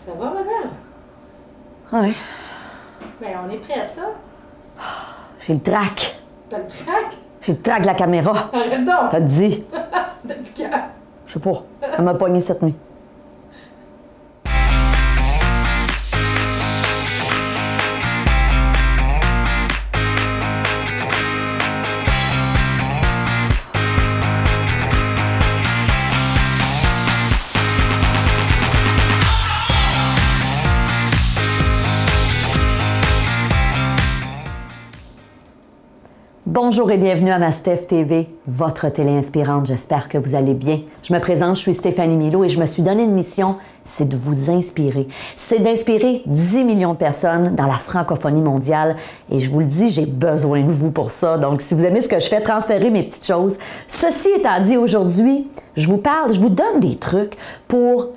Ça va, ma belle? Oui. Ben, on est prête, là. J'ai le trac. T'as le trac? J'ai le trac de la caméra. Arrête donc! T'as dit. Depuis quand? Je sais pas. Elle m'a pogné cette nuit. Bonjour et bienvenue à ma Steph TV, votre télé inspirante. J'espère que vous allez bien. Je me présente, je suis Stéphanie Milo et je me suis donné une mission, c'est de vous inspirer. C'est d'inspirer 10 millions de personnes dans la francophonie mondiale. Et je vous le dis, j'ai besoin de vous pour ça. Donc, si vous aimez ce que je fais, transférez mes petites choses. Ceci étant dit, aujourd'hui, je vous donne des trucs pour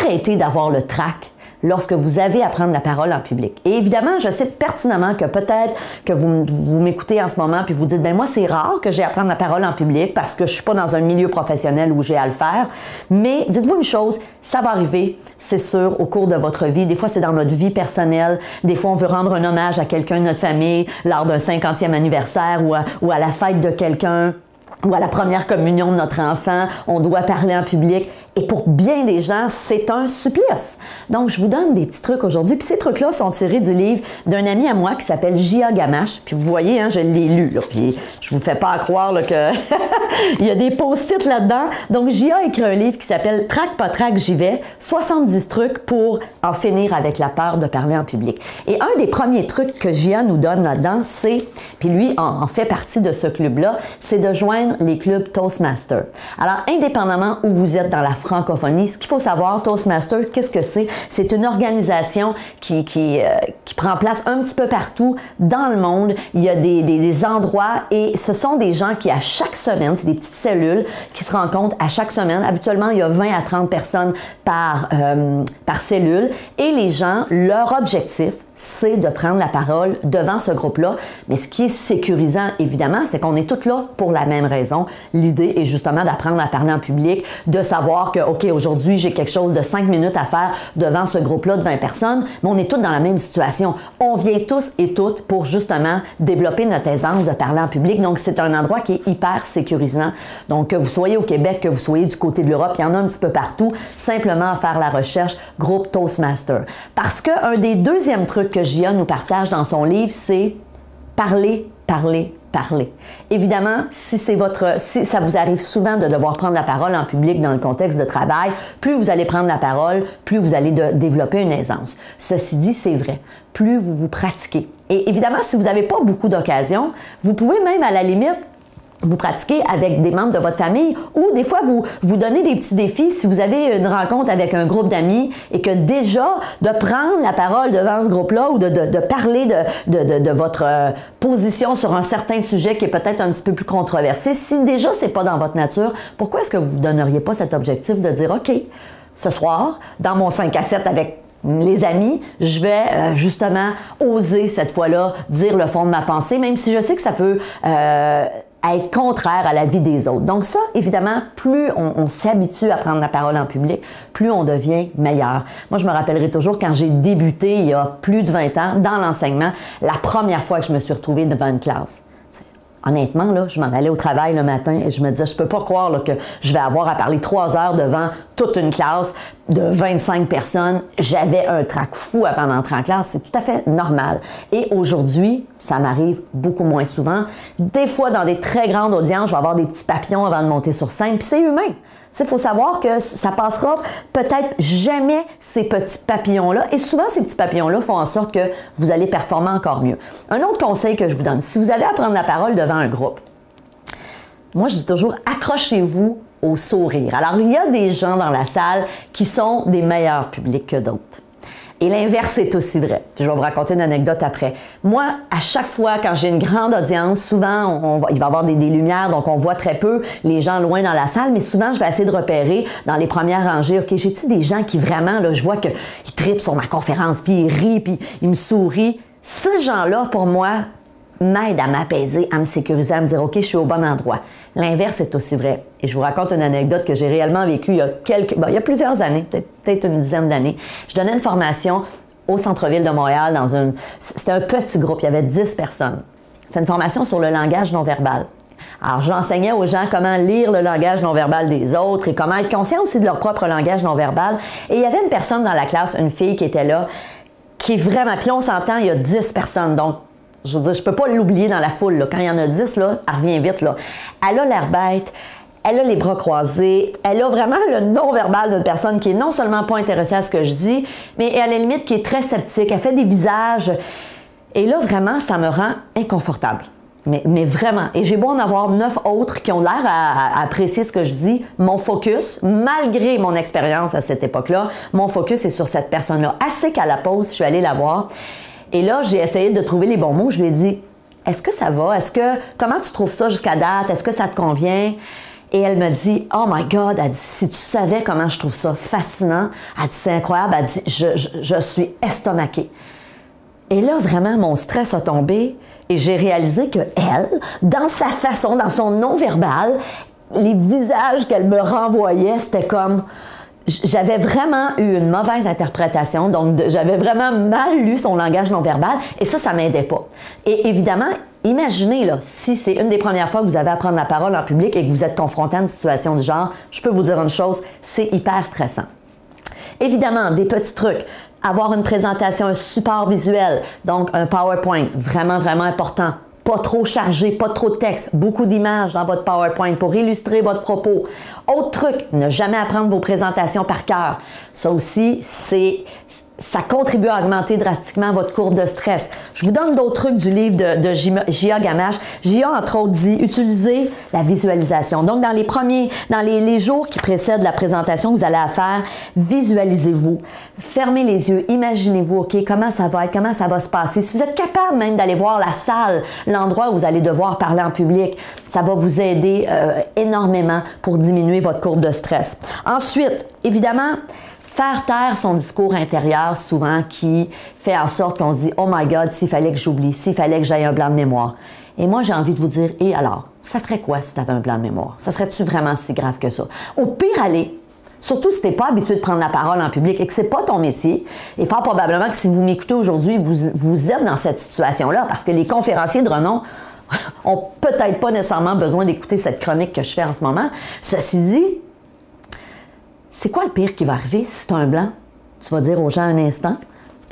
arrêter d'avoir le trac lorsque vous avez à prendre la parole en public. Et évidemment, je sais pertinemment que peut-être que vous m'écoutez en ce moment puis vous dites, ben moi, c'est rare que j'ai à prendre la parole en public parce que je suis pas dans un milieu professionnel où j'ai à le faire. Mais dites-vous une chose, ça va arriver, c'est sûr, au cours de votre vie. Des fois, c'est dans notre vie personnelle. Des fois, on veut rendre un hommage à quelqu'un de notre famille lors d'un 50e anniversaire ou à la fête de quelqu'un, ou à la première communion de notre enfant, on doit parler en public. Et pour bien des gens, c'est un supplice. Donc, je vous donne des petits trucs aujourd'hui. Puis ces trucs-là sont tirés du livre d'un ami à moi qui s'appelle J.A. Gamache. Puis vous voyez, hein, je l'ai lu. Là, puis je vous fais pas croire là, que il y a des post-it là-dedans. Donc, J.A. a écrit un livre qui s'appelle « Trac pas trac, j'y vais ». 70 trucs pour en finir avec la peur de parler en public. Et un des premiers trucs que J.A. nous donne là-dedans, c'est, puis lui en fait partie de ce club-là, c'est de joindre les clubs Toastmasters. Alors, indépendamment où vous êtes dans la francophonie, ce qu'il faut savoir, Toastmasters, qu'est-ce que c'est? C'est une organisation qui prend place un petit peu partout dans le monde. Il y a des endroits et ce sont des gens qui, à chaque semaine, c'est des petites cellules qui se rencontrent à chaque semaine. Habituellement, il y a 20 à 30 personnes par cellule et les gens, leur objectif, c'est de prendre la parole devant ce groupe-là. Mais ce qui est sécurisant, évidemment, c'est qu'on est tous là pour la même raison. L'idée est justement d'apprendre à parler en public, de savoir que, OK, aujourd'hui, j'ai quelque chose de 5 minutes à faire devant ce groupe-là de 20 personnes, mais on est tous dans la même situation. On vient tous et toutes pour justement développer notre aisance de parler en public. Donc, c'est un endroit qui est hyper sécurisant. Donc, que vous soyez au Québec, que vous soyez du côté de l'Europe, il y en a un petit peu partout. Simplement faire la recherche groupe Toastmaster. Parce qu'un des deuxièmes trucs que J.A. nous partage dans son livre, c'est parler, parler, parler. Évidemment, si ça vous arrive souvent de devoir prendre la parole en public dans le contexte de travail, plus vous allez prendre la parole, plus vous allez développer une aisance. Ceci dit, c'est vrai. Plus vous vous pratiquez. Et évidemment, si vous n'avez pas beaucoup d'occasions, vous pouvez même à la limite vous pratiquez avec des membres de votre famille ou des fois vous donnez des petits défis si vous avez une rencontre avec un groupe d'amis et que déjà de prendre la parole devant ce groupe-là ou de parler de votre position sur un certain sujet qui est peut-être un petit peu plus controversé, si déjà c'est pas dans votre nature, pourquoi est-ce que vous ne donneriez pas cet objectif de dire OK, ce soir, dans mon 5 à 7 avec les amis, je vais justement oser cette fois-là dire le fond de ma pensée, même si je sais que ça peut être contraire à la vie des autres. Donc ça, évidemment, plus on s'habitue à prendre la parole en public, plus on devient meilleur. Moi, je me rappellerai toujours quand j'ai débuté il y a plus de 20 ans dans l'enseignement, la première fois que je me suis retrouvée devant une classe. Honnêtement, là, je m'en allais au travail le matin et je me disais, je peux pas croire là, que je vais avoir à parler 3 heures devant toute une classe de 25 personnes. J'avais un trac fou avant d'entrer en classe. C'est tout à fait normal. Et aujourd'hui, ça m'arrive beaucoup moins souvent. Des fois, dans des très grandes audiences, je vais avoir des petits papillons avant de monter sur scène. Puis c'est humain. Il faut savoir que ça passera peut-être jamais ces petits papillons-là. Et souvent, ces petits papillons-là font en sorte que vous allez performer encore mieux. Un autre conseil que je vous donne, si vous avez à prendre la parole devant un groupe, moi, je dis toujours, accrochez-vous au sourire. Alors, il y a des gens dans la salle qui sont des meilleurs publics que d'autres. Et l'inverse est aussi vrai. Je vais vous raconter une anecdote après. Moi, à chaque fois, quand j'ai une grande audience, souvent, il va y avoir des lumières, donc on voit très peu les gens loin dans la salle, mais souvent, je vais essayer de repérer dans les premières rangées, OK, j'ai-tu des gens qui vraiment, là, je vois qu'ils trippent sur ma conférence, puis ils rient, puis ils me sourient. Ces gens-là, pour moi, m'aide à m'apaiser, à me sécuriser, à me dire « OK, je suis au bon endroit ». L'inverse est aussi vrai. Et je vous raconte une anecdote que j'ai réellement vécue il y a plusieurs années, peut-être une dizaine d'années. Je donnais une formation au centre-ville de Montréal c'était un petit groupe, il y avait 10 personnes. C'est une formation sur le langage non-verbal. Alors, j'enseignais aux gens comment lire le langage non-verbal des autres et comment être conscient aussi de leur propre langage non-verbal. Et il y avait une personne dans la classe, une fille qui était là, qui est vraiment... Puis on s'entend, il y a 10 personnes, donc je veux dire, je peux pas l'oublier dans la foule. Là. Quand il y en a 10, là, elle revient vite. Là. Elle a l'air bête, elle a les bras croisés, elle a vraiment le non-verbal d'une personne qui est non seulement pas intéressée à ce que je dis, mais à la limite qui est très sceptique. Elle fait des visages. Et là, vraiment, ça me rend inconfortable. Mais vraiment. Et j'ai beau en avoir 9 autres qui ont l'air à apprécier ce que je dis. Mon focus, malgré mon expérience à cette époque-là, mon focus est sur cette personne-là. Assez qu'à la pause, je suis allée la voir. Et là, j'ai essayé de trouver les bons mots. Je lui ai dit, est-ce que ça va? Comment tu trouves ça jusqu'à date? Est-ce que ça te convient? Et elle me dit, oh my God, elle dit, si tu savais comment je trouve ça fascinant, elle dit, c'est incroyable, elle dit, je suis estomaquée. Et là, vraiment, mon stress a tombé et j'ai réalisé que elle, dans sa façon, dans son non-verbal, les visages qu'elle me renvoyait, c'était comme... J'avais vraiment eu une mauvaise interprétation, donc j'avais vraiment mal lu son langage non-verbal et ça m'aidait pas. Et évidemment, imaginez, là, si c'est une des premières fois que vous avez à prendre la parole en public et que vous êtes confronté à une situation du genre, je peux vous dire une chose, c'est hyper stressant. Évidemment, des petits trucs. Avoir une présentation, un support visuel, donc un PowerPoint, vraiment, vraiment important. Pas trop chargé, pas trop de texte, beaucoup d'images dans votre PowerPoint pour illustrer votre propos. Autre truc, ne jamais apprendre vos présentations par cœur. Ça aussi, ça contribue à augmenter drastiquement votre courbe de stress. Je vous donne d'autres trucs du livre de Jia Gamache. Jia, entre autres, dit utiliser la visualisation. Donc, dans les jours qui précèdent la présentation que vous allez faire, visualisez-vous. Fermez les yeux, imaginez-vous, OK, comment ça va être, comment ça va se passer. Si vous êtes capable même d'aller voir la salle, l'endroit où vous allez devoir parler en public, ça va vous aider énormément pour diminuer votre courbe de stress. Ensuite, évidemment, faire taire son discours intérieur souvent qui fait en sorte qu'on se dit « Oh my God, s'il fallait que j'oublie, s'il fallait que j'aille un blanc de mémoire. » Et moi, j'ai envie de vous dire « Et alors, ça ferait quoi si tu avais un blanc de mémoire? Ça serait-tu vraiment si grave que ça? » Au pire, allez. Surtout si tu n'es pas habitué de prendre la parole en public et que ce n'est pas ton métier. Et fort probablement que si vous m'écoutez aujourd'hui, vous êtes dans cette situation-là parce que les conférenciers de renom ont peut-être pas nécessairement besoin d'écouter cette chronique que je fais en ce moment. Ceci dit, c'est quoi le pire qui va arriver si tu as un blanc? Tu vas dire aux gens un instant,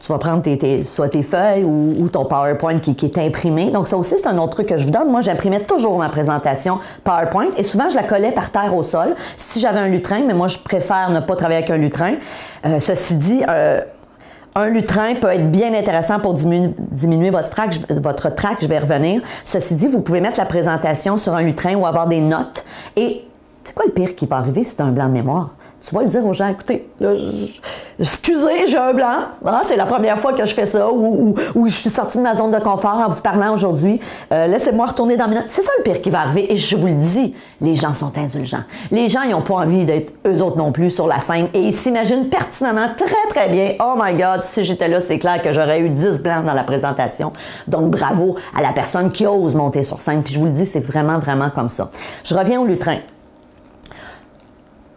tu vas prendre soit tes feuilles ou ton PowerPoint qui est imprimé. Donc ça aussi, c'est un autre truc que je vous donne. Moi, j'imprimais toujours ma présentation PowerPoint et souvent, je la collais par terre au sol. Si j'avais un lutrin, mais moi, je préfère ne pas travailler avec un lutrin. Ceci dit, un lutrin peut être bien intéressant pour diminuer votre trac, je vais revenir. Ceci dit, vous pouvez mettre la présentation sur un lutrin ou avoir des notes. Et c'est quoi le pire qui peut arriver si tu as un blanc de mémoire? Tu vas le dire aux gens, écoutez, là, excusez, j'ai un blanc. Ah, c'est la première fois que je fais ça ou je suis sortie de ma zone de confort en vous parlant aujourd'hui. Laissez-moi retourner dans mes notes. C'est ça le pire qui va arriver. Et je vous le dis, les gens sont indulgents. Les gens, ils n'ont pas envie d'être eux autres non plus sur la scène et ils s'imaginent pertinemment très, très bien. Oh my God, si j'étais là, c'est clair que j'aurais eu 10 blancs dans la présentation. Donc, bravo à la personne qui ose monter sur scène. Puis je vous le dis, c'est vraiment, vraiment comme ça. Je reviens au lutrin.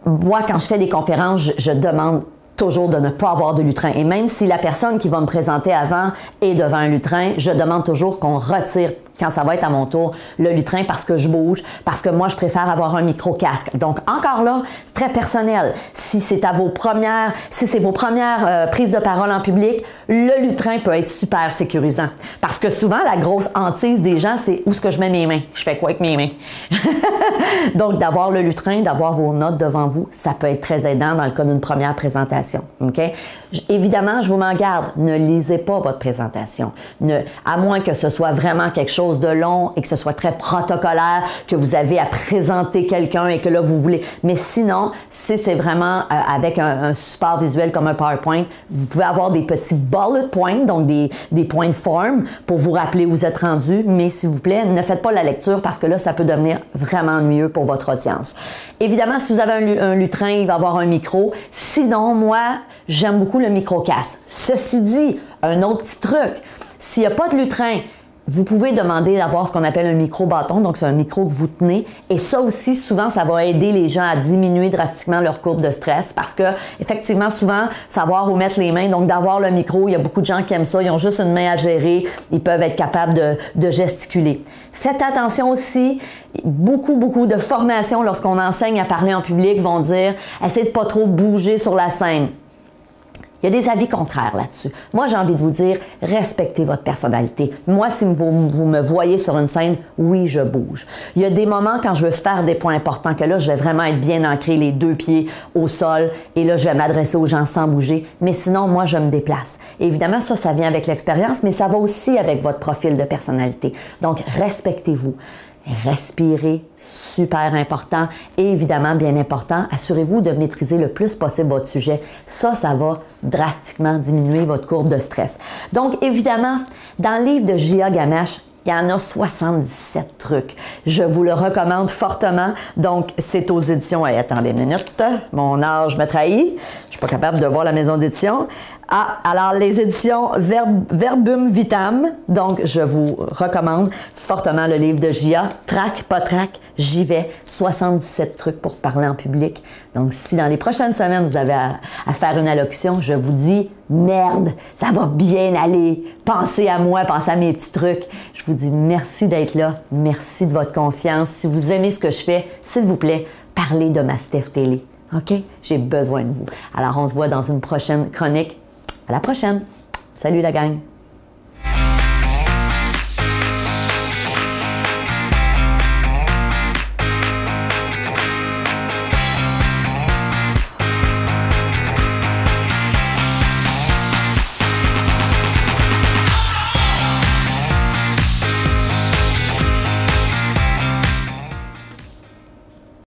Moi, quand je fais des conférences, je demande toujours de ne pas avoir de lutrin. Et même si la personne qui va me présenter avant est devant un lutrin, je demande toujours qu'on retire, quand ça va être à mon tour, le lutrin parce que je bouge, parce que moi, je préfère avoir un micro-casque. Donc, encore là, c'est très personnel. Si c'est vos premières prises de parole en public, le lutrin peut être super sécurisant. Parce que souvent, la grosse hantise des gens, c'est où est-ce que je mets mes mains? Je fais quoi avec mes mains? Donc, d'avoir le lutrin, d'avoir vos notes devant vous, ça peut être très aidant dans le cas d'une première présentation. Okay? Évidemment, je vous m'en garde, ne lisez pas votre présentation. À moins que ce soit vraiment quelque chose de long et que ce soit très protocolaire, que vous avez à présenter quelqu'un et que là, vous voulez... Mais sinon, si c'est vraiment avec un support visuel comme un PowerPoint, vous pouvez avoir des petits bullet points, donc des points de forme pour vous rappeler où vous êtes rendu, mais s'il vous plaît, ne faites pas la lecture parce que là, ça peut devenir vraiment ennuyeux pour votre audience. Évidemment, si vous avez un lutrin, il va avoir un micro. Sinon, moi, j'aime beaucoup le micro-casque. Ceci dit, un autre petit truc, s'il n'y a pas de lutrin, Vous pouvez demander d'avoir ce qu'on appelle un micro-bâton, donc c'est un micro que vous tenez. Et ça aussi, souvent, ça va aider les gens à diminuer drastiquement leur courbe de stress parce que, effectivement, souvent, savoir où mettre les mains, donc d'avoir le micro, il y a beaucoup de gens qui aiment ça, ils ont juste une main à gérer, ils peuvent être capables de gesticuler. Faites attention aussi, beaucoup de formations lorsqu'on enseigne à parler en public vont dire « essayez de pas trop bouger sur la scène ». Il y a des avis contraires là-dessus. Moi, j'ai envie de vous dire, respectez votre personnalité. Moi, si vous me voyez sur une scène, oui, je bouge. Il y a des moments quand je veux faire des points importants que là, je vais vraiment être bien ancré, les 2 pieds au sol, et là, je vais m'adresser aux gens sans bouger. Mais sinon, moi, je me déplace. Et évidemment, ça vient avec l'expérience, mais ça va aussi avec votre profil de personnalité. Donc, respectez-vous. Respirez, super important. Et évidemment, bien important, assurez-vous de maîtriser le plus possible votre sujet. Ça va drastiquement diminuer votre courbe de stress. Donc, évidemment, dans le livre de Gia Gamache, il y en a 77 trucs. Je vous le recommande fortement. Donc, c'est aux éditions... Hey, attendez une minute, mon âge me trahit. Je suis pas capable de voir la maison d'édition. Ah, alors les éditions Verbum Vitam. Donc, je vous recommande fortement le livre de Gia. Trac, pas trac, j'y vais. 77 trucs pour parler en public. Donc, si dans les prochaines semaines, vous avez à faire une allocution, je vous dis, merde, ça va bien aller. Pensez à moi, pensez à mes petits trucs. Je vous dis merci d'être là. Merci de votre confiance. Si vous aimez ce que je fais, s'il vous plaît, parlez de ma Steph Télé. OK? J'ai besoin de vous. Alors, on se voit dans une prochaine chronique. À la prochaine. Salut la gang.